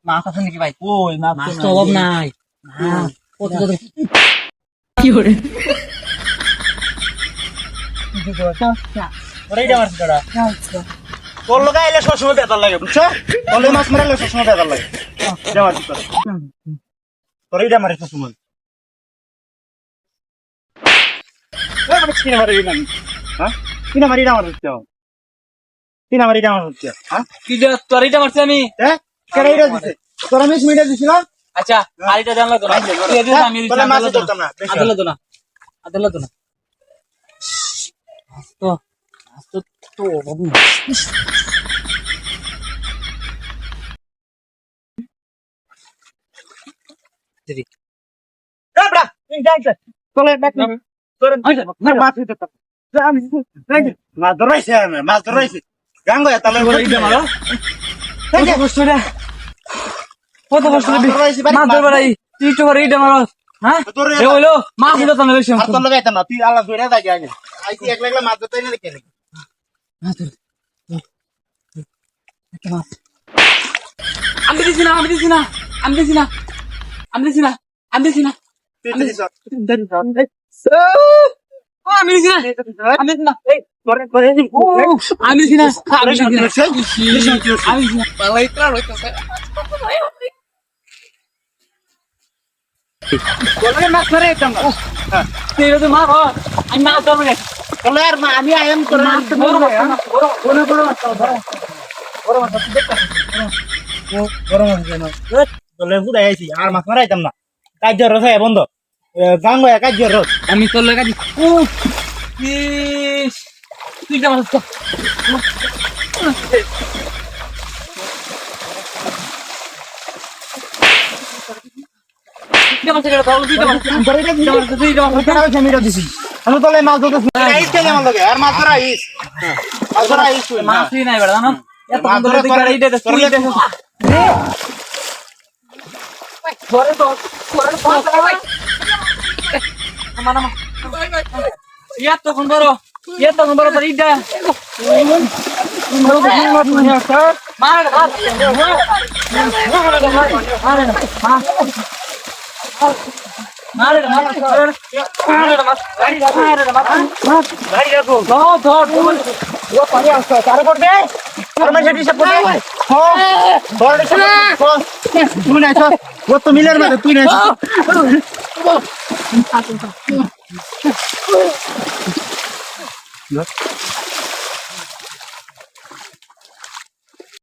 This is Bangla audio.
মাছ আছে নাকি ভাই? ওই মাছ তো অভাব নাই। কি করে তোর লোক আইলে সবসময় বেতার লাগে বুঝছো? তোর লোক মাছ মারালে সবসময় বেতার লাগে। তোর এইটা মারে সবসময় কিনা মারি না, হ্যাঁ কিনা মারি না আমার হচ্ছে, কিনা মারি না আমার হচ্ছে, হ্যাঁ কি যে তরিটা মারছি আমি। কেন এইটা দিছে? তোর আমি মিটা দিছিল। আচ্ছা আরিটা জানলা তো না তুই এদিকে আমি তোর মাছ ধরতাম না। আদলা তো না আদলা তো না তো তো তো বাবু দেরি মাছ ধরাইছে, মাছ ধরাইছে গাঙ্গয়া তাহলে কত কষ্ট মাছ ধরবার আই তুই তো করে এইটা মারো। হ্যাঁ এ হইলো মাছ দিতে তো না বেশি আর তোর লাগাইতাম না, তুই আলাদা ধরে থাকি আগে আইছি এক লাগলে মাছ ধরতে না কেন আমি দিছি না আমি দিছি না আমি দিছি না আমি দিছি না আমি দিছি না আমি দিছি না আমি দিছি না আমি দিছি না আমি দিছি না আমি দিছি না পালাই ত্রাণ হইতাছে বলে মাছ ধরে আইতাম না তুই তো মার আমি মাছ ধরব না বলে আর আমি আয়াম করে মাছ বড় বড় বড় গরম আছে না বলে হুদাই আইছি আর মাছ মারাইতাম না কাজের রস বন্ধ গাঙ্গয়া কাজের রস আমি তোর লাগা দি ইস তুই কেমন আছিস কেমন থেকে তাহলে তুই কেমন তুই কেমন মিটা দিছি আমি তোলে মাছ ধরতেছি আইস কেন আমার লগে আর মাছ ধরা আইস মাছ ধরা আইস মাছই নাই বেড়া জানো এত সুন্দর দিকে এইটা তুই দেখো ধরে তো মানা ইয়া তো কোন বড় তোর এইটা মার তো মিলের মাঝে তুই নাই